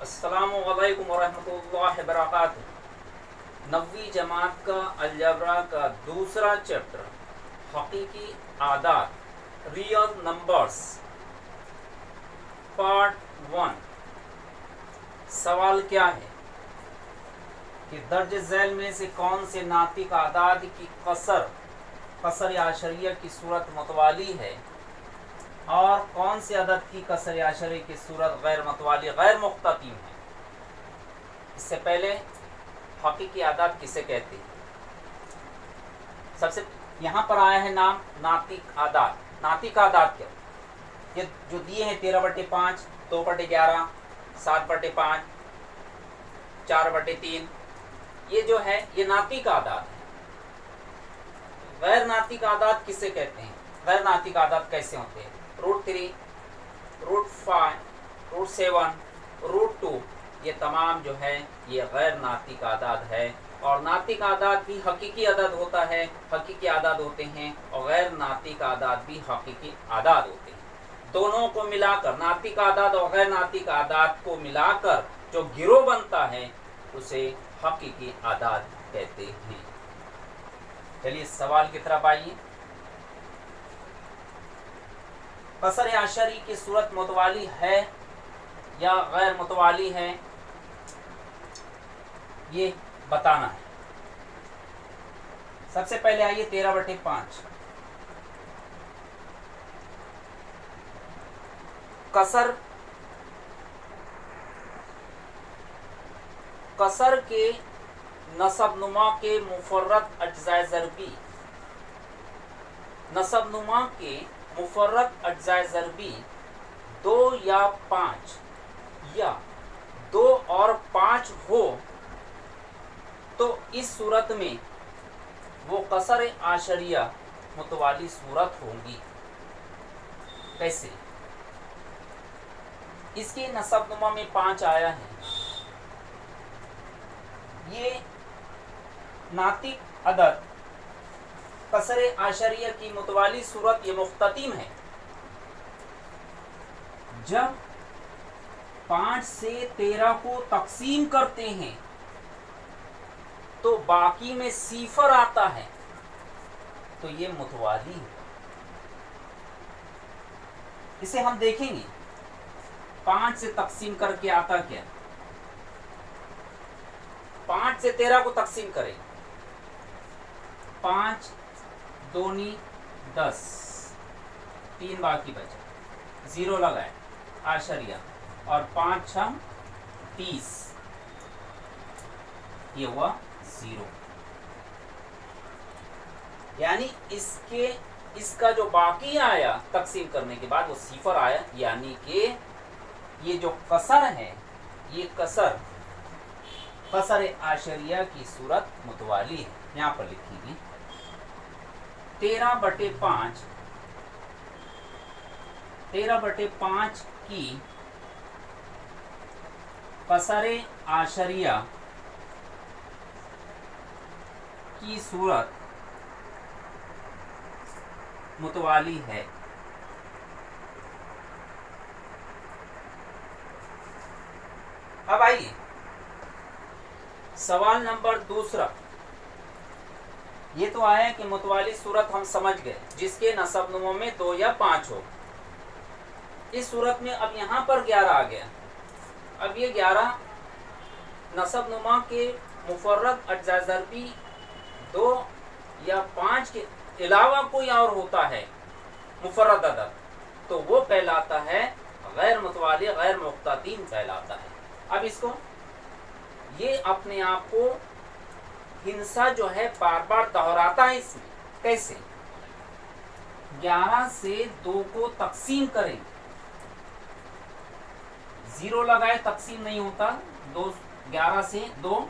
अस्सलामु अलैकुम वरहमतुल्लाहि वबरकातुहू। 9वीं जमात का अलजबरा का दूसरा चैप्टर हकीकी आदात रियल नंबर्स पार्ट 1। सवाल क्या है कि दर्ज झैल में से कौन से नातिक आदाद की कसर या अशरिया की सूरत मुतवाली है और कौन से अदद की कसर या अशरिया की सूरत गैर मुतवाली गैर मुख्ततीम है। इससे पहले हकीकी आदाद किसे कहते हैं। सबसे यहाँ पर आया है नाम नातिक आदाद। नातिक आदाद क्या, ये जो दिए हैं 13/5, 2/11, 7/5, 4/3, ये जो है ये नातिक आदाद है। गैर नातिक आदाद किसे कहते हैं, गैर नातिक आदाद कैसे होते हैं। √3, √5, √7, √2, ये तमाम जो है ये गैर नातिक आदाद है। और नातिक आदाद भी हकीकी आदाद होता है, हकीकी आदाद होते हैं, और गैर नातिक आदाद भी हकीकी आदाद होते हैं। दोनों को मिलाकर, नातिक आदाद और गैर नातिक आदाद को मिलाकर जो गिरोह बनता है उसे हकीकी आदाद कहते हैं। चलिए सवाल की तरफ आइए। कसर आशरी की सूरत मुतवाली है या गैर मुतवाली है, ये बताना है। सबसे पहले आइए 13/5। कसर के नसबनुमा के मुफर्रद अज्जाए ज़रबी, नसबनुमा के मुफर्रद अज्जाए ज़रबी 2 या 5 या 2 और 5 हो तो इस सूरत में वो कसर आशरिया मुतवाली सूरत होगी। कैसे, इसके नसबनुमा में 5 आया है, ये नातिक अदद कसर आशरिया की मुतवाली सूरत ये मुख्ततीम है। जब 5 से 13 को तकसीम करते हैं तो बाकी में सीफर आता है, तो ये मुतवाली है। इसे हम देखेंगे 5 से तकसीम करके आता क्या। 5 से 13 को तकसीम करें, 5 दूनी 10, 3 बाकी बचा, 0 लगाए आशरिया, और 5 6 30, ये हुआ 0। यानी इसका जो बाकी आया तकसीम करने के बाद वो सिफर आया, यानी कि ये जो कसर है ये कसर आशरिया की सूरत मुतवाली है। यहाँ पर लिखिए 13/5 की कसर आशरिया की सूरत मुतवाली है। अब आइए सवाल नंबर दूसरा। ये तो आया कि मुतवाली सूरत हम समझ गए जिसके नसबनुमा में 2 या 5 हो। इस सूरत में अब यहाँ पर 11 आ गया। अब ये 11 नसबनुमा के मुफर्रद अज्जा ज़रबी 2 या 5 के अलावा कोई और होता है मुफर्रद अदद, तो वो कहलाता है गैर मुतवाली गैर मुख्ततीम कहलाता है। अब इसको ये अपने आप को हिंसा जो है बार बार दोहराता है इसमें। कैसे, 11 से 2 को तकसीम करें, 0 लगाए तकसीम नहीं होता, 11 से 2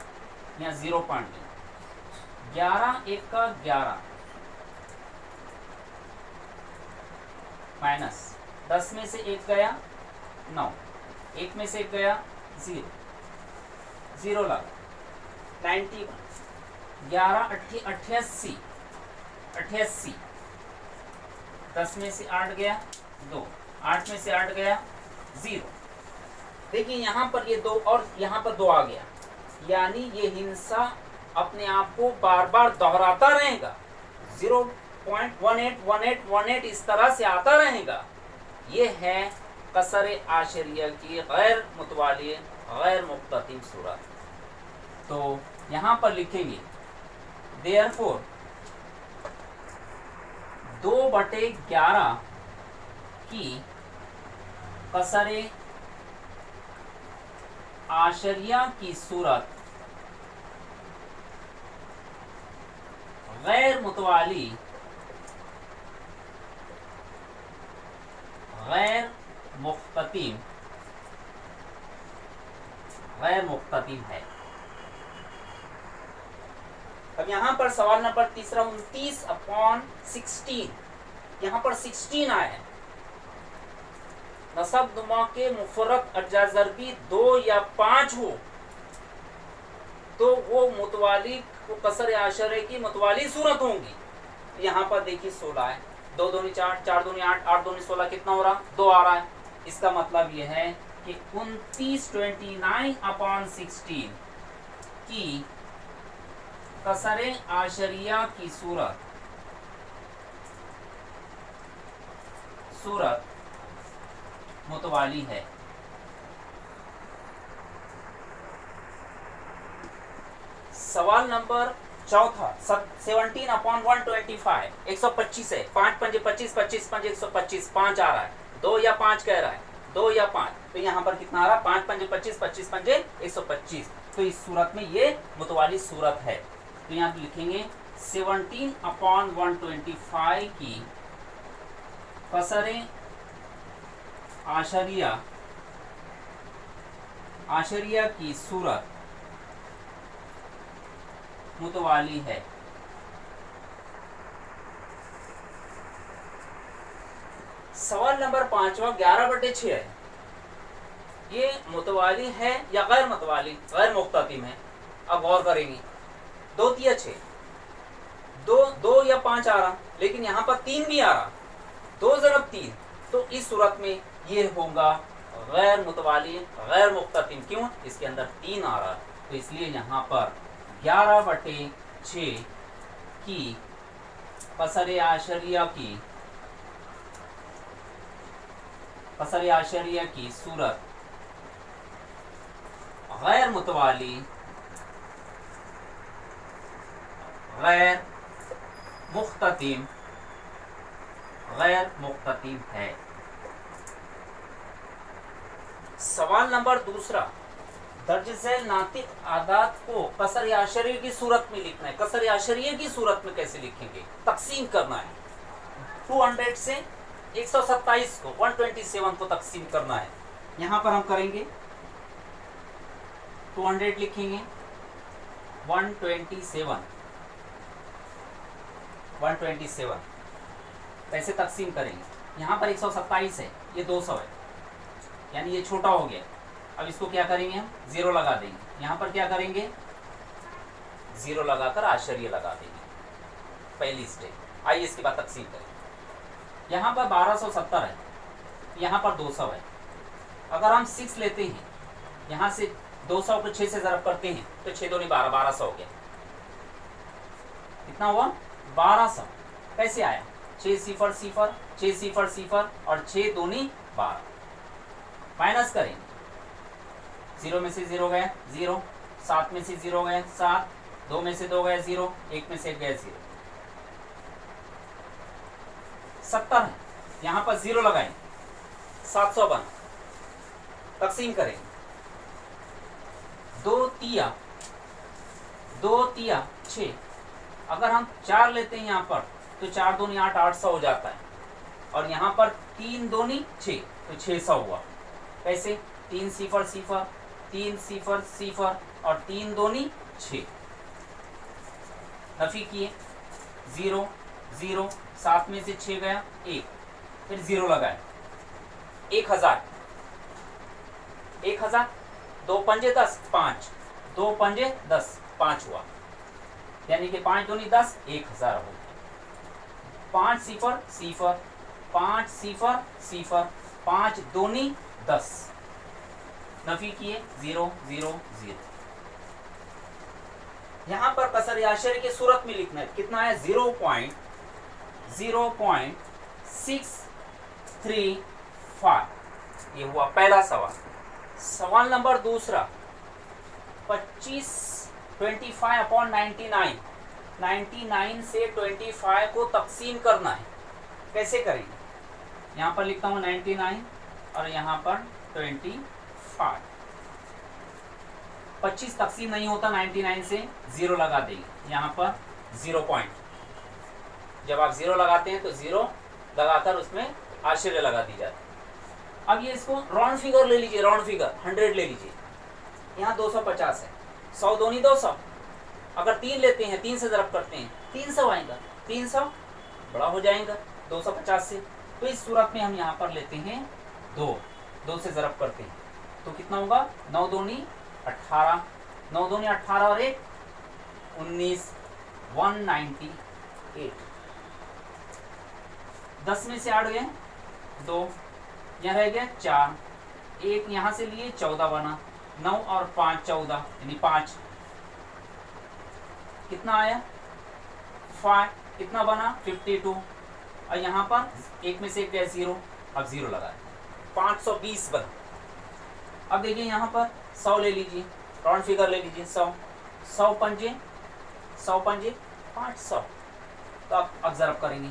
या 0 पॉइंट, 11 1 का 11 माइनस 10 में से 1 गया 9, 1 में से 1 गया 0, 0 लगा 91, 11 88, 10 में से 8 गया 2, 8 में से 8 गया 0, देखिए यहाँ पर ये 2 और यहाँ पर 2 आ गया, यानी ये हिंसा अपने आप को बार बार दोहराता रहेगा, 0.181818 इस तरह से आता रहेगा। ये है कसर आशरिया की गैर मुतवाली गैर मुख्ततिम सूरत। तो यहाँ पर लिखेंगे देयरफॉर 2/11 की कसर आशरिया की सूरत गैर मुतवाली गैर मुख्ततिम है। अब यहाँ पर सवाल नंबर तीसरा 29/16, यहाँ पर 16 आया है। नसब नुमा के मुफरत अज्जा ज़रबी 2 या 5 हो तो वो मुतवाली वो कसर आशरे की मुतवाली सूरत होंगी। यहाँ पर देखिए 16 है, 2 दूनी 4, 4 दूनी 8, 8 दूनी 16, कितना हो रहा, 2 आ रहा है। इसका मतलब ये है कि 29/16 की कसर आशरिया की सूरत मुतवाली है। सवाल नंबर चौथा 17/125, 125 है, 5 पंजे 25, 25 पंजे 125, 5 आ रहा है, 2 या 5 कह रहा है, 2 या 5, तो यहाँ पर कितना आ रहा है, 5 पंजे 25, 25 पंजे 125। तो इस सूरत में ये मुतवाली सूरत है। तो यहाँ पे लिखेंगे 17/125 की कसर आशरिया की सूरत मुतवाली है। सवाल नंबर 5वां 11/6 है। ये मुतवाली है या गैर मुतवाली गैर मुख्ततिम है। अब गौर करेंगे, 2 तिया 6, 2 या 5 आ रहा, लेकिन यहाँ पर 3 भी आ रहा, 2 ज़रब 3, तो इस सूरत में ये होगा गैर मुतवाली गैर मुख्ततिम। क्यों, इसके अंदर 3 आ रहा, तो इसलिए यहाँ पर 11/6 की कसर आशरिया की सूरत गैर मुतवाली गैर मुख्ततिम है। सवाल नंबर दूसरा, दर्ज झैल नातिक आदात को कसर आशरिया की सूरत में लिखना है। कसर आशरिया की सूरत में कैसे लिखेंगे, तकसीम करना है। 200 से 127 को 127 को तकसीम करना है। यहाँ पर हम करेंगे 200 लिखेंगे, 127 कैसे तकसीम करेंगे। यहाँ पर 127 है, ये 200 है, यानी ये छोटा हो गया। अब इसको क्या करेंगे, हम 0 लगा देंगे। यहाँ पर क्या करेंगे, 0 लगाकर आशरिया लगा देंगे, पहली स्टेप। आइए इसके बाद तकसीम करें। यहाँ पर 1270 है, यहाँ पर 200 है। अगर हम 6 लेते हैं, यहाँ से 200 को 6 से ज़रब करते हैं तो 6 दूनी 12, 1200 हो गया। कितना हुआ, 1200। कैसे आया, 6 सिफर सिफर, 6 सिफर सिफर और 6 दूनी 12। माइनस करें, 0 में से 0 गया 0, 7 में से 0 गया 7, 2 में से 2 गया 0, 1 में से 1 गया 0, 70 है। यहाँ पर 0 लगाएं, 700 बन। तकसीम करें, 2 तिया 6। अगर हम 4 लेते हैं यहाँ पर तो 4 दूनी 8, 800 हो जाता है। और यहाँ पर 3 दूनी 6, तो 600 हुआ। कैसे, 3 सिफर सिफर, 3 सिफर सिफर और 3 दूनी 6। नफी किए, 0 0, 7 में से 6 गया 1, फिर 0 लगाए, 1000, 2 पंजे 10, 5, 2 पंजे 10, 5 हुआ, यानी कि 5 दूनी 10, 1000 हो गया। 5 सिफर सिफर, 5 सिफर सिफर, 5 दूनी 10। नफी किए 0 0 0। यहां पर कसर आश्चर्य की सूरत में लिखना है, कितना है 0.635। ये हुआ पहला सवाल। सवाल नंबर दूसरा 25 99 से 25 को तकसीम करना है। कैसे करेंगे? यहाँ पर लिखता हूँ 99 और यहाँ पर 25। 25 तकसीम नहीं होता 99 से, 0 लगा देंगे यहाँ पर 0 पॉइंट। जब आप 0 लगाते हैं तो 0 लगाकर उसमें आश्चर्य लगा दी जाती है। अब ये इसको राउंड फिगर ले लीजिए, राउंड फिगर 100 ले लीजिए। यहाँ 250 है, 100 दूनी 200। अगर 3 लेते हैं, 3 से ज़रब करते हैं, 300 आएगा। 300 बड़ा हो जाएगा 250 से। तो इस सूरत में हम यहाँ पर लेते हैं 2 से ज़रब करते हैं तो कितना होगा 9 दूनी 18, 9 दूनी 18 और 1 19, 198। 10 में से 8 गए 2, यहाँ रह गया 4, 1 यहाँ से लिए 14 बना, 9 और 5 14 यानी 5। कितना आया 5, कितना बना 52। और यहाँ पर 1 में से 1 गया 0, अब 0 लगा 520 बना। अब देखिए यहाँ पर 100 ले लीजिए, राउंड फिगर ले लीजिए 100 पंजे 500। तो अब ज़रब करेंगे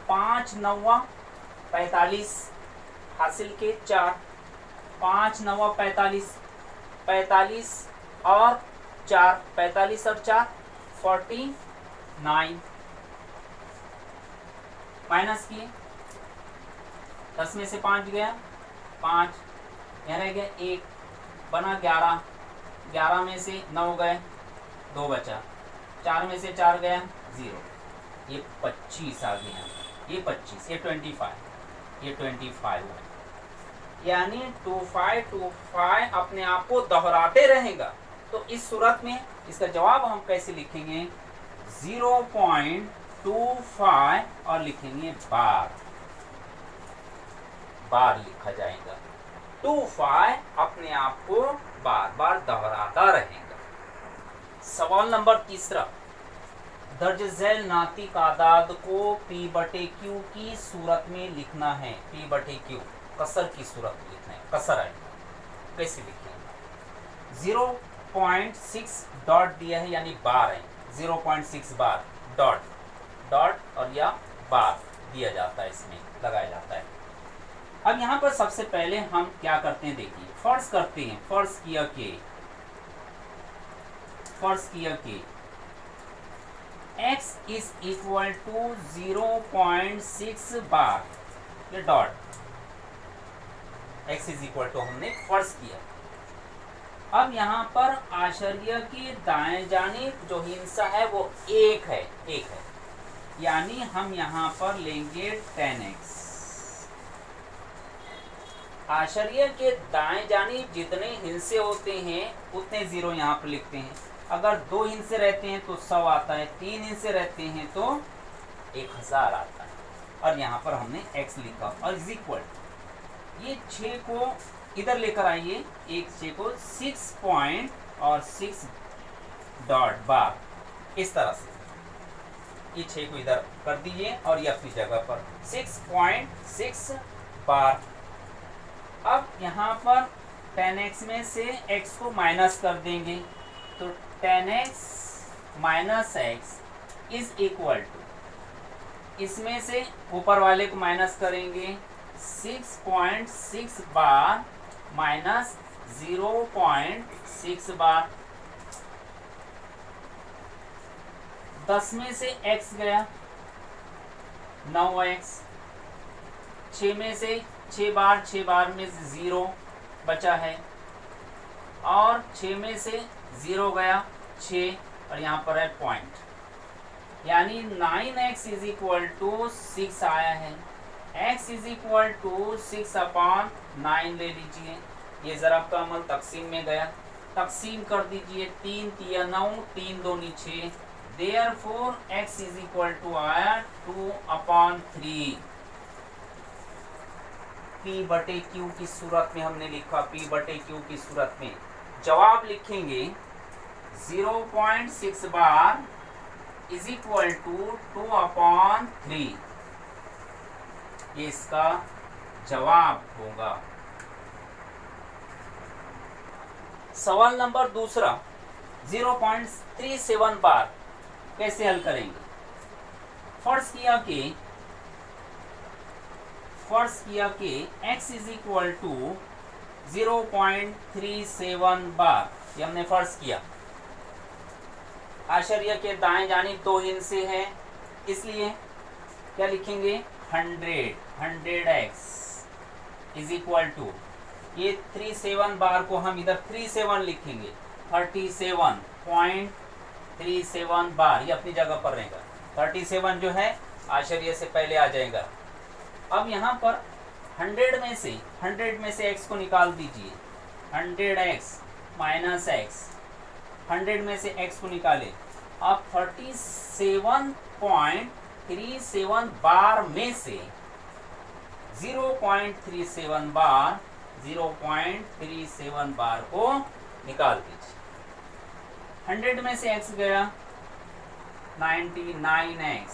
5 9 45 हासिल के 4, 5 9 45, 45 और 4, 45 और 4 49। माइनस किए 10 में से 5 गया 5, यहाँ रह गया 1 बना 11, 11 में से 9 गए 2 बचा, 4 में से 4 गया 0, ये 25 आ गया, ये 25, ये 25, ये 25 हुआ। यानी 25 अपने आप को दोहराते रहेगा। तो इस सूरत में इसका जवाब हम कैसे लिखेंगे 0.25 और लिखेंगे बार लिखा जाएगा। 25 अपने आप को बार बार दोहराता रहेगा। सवाल नंबर तीसरा, दर्ज झैल नातिक आदाद को P/Q की सूरत में लिखना है। P/Q कसर की सूरत में लिखना है, कसर है। कैसे लिखेंगे 0.6 डॉट दिया है यानी बार है, 0.6 बार डॉट और या बार दिया जाता है, इसमें लगाया जाता है। अब यहाँ पर सबसे पहले हम क्या करते हैं देखिए, फर्ज करते हैं, फर्ज किया कि x is equal to 0.6 bar, ये dot x is equal to हमने फर्ज किया। अब यहाँ पर आश्चर्य की दाएं जानिब जो हिस्सा है वो 1 है, यानी हम यहाँ पर लेंगे 10x। आश्चर्य के दाएं जानिब जितने हिस्से होते हैं उतने 0 यहाँ पर लिखते हैं। अगर 2 हिस्से रहते हैं तो 100 आता है, 3 हिस्से रहते हैं तो 1000 आता है। और यहाँ पर हमने x लिखा और इज इक्वल, ये 6 को इधर लेकर आइए, एक 6 को 6 पॉइंट और 6 डॉट बार, इस तरह से ये 6 को इधर कर दीजिए और ये अपनी जगह पर 6.6 बार। अब यहाँ पर 10x में से x को माइनस कर देंगे तो 10x minus x is equal to, इसमें से ऊपर वाले को माइनस करेंगे 6.6 बार माइनस 0.6 बार। 10 में से x गया 9x, 6 में से 6 बार में से 0 बचा है और 6 में से 0 गया 6 और यहाँ पर है पॉइंट, यानी 9x इज इक्वल टू 6 आया है। x इज इक्वल टू 6/9 ले लीजिए, ये ज़रब का अमल तकसीम में गया, तकसीम कर दीजिए 3 तिया 9, 3 दूनी 6, therefore x is equal to आया 2/3। P/Q की सूरत में हमने लिखा, P/Q की सूरत में जवाब लिखेंगे 0.6 बार इज इक्वल टू 2/3। ये इसका जवाब होगा। सवाल नंबर दूसरा 0.37 बार कैसे हल करेंगे। फर्ज किया कि x इज इक्वल टू 0.37 बार, ये हमने फर्ज किया। आश्चर्य के दाएं जानिब 2 हिस्से हैं, इसलिए क्या लिखेंगे 100x इज इक्वल टू, ये 37 बार को हम इधर 37 लिखेंगे, 37.37 बार, ये अपनी जगह पर रहेगा। 37 जो है आश्चर्य से पहले आ जाएगा। अब यहाँ पर 100 में से x को निकाल दीजिए, 100x माइनस x, 100 में से x को निकाले। अब 37.37 बार में से 0.37 बार को निकाल दीजिए। 100 में से x गया 99x,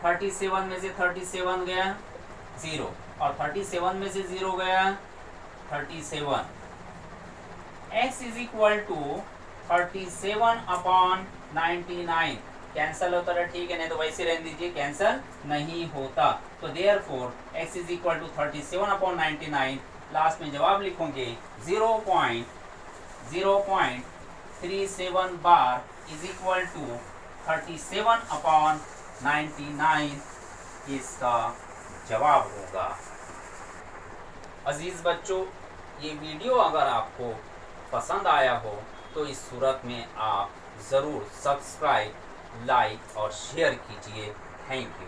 37 में से 37 गया 0, और 37 में से 0 गया 37। x is equal to 37/99 cancel होता है, ठीक है, नहीं तो वैसे रहने दीजिए, कैंसल नहीं होता। तो therefore x is equal to 37/99। Last में जवाब लिखोगे 0.37 बार इज इक्वल टू 37/99, इसका जवाब होगा। अजीज बच्चों, ये वीडियो अगर आपको पसंद आया हो तो इस सूरत में आप ज़रूर सब्सक्राइब, लाइक और शेयर कीजिए। Thank you.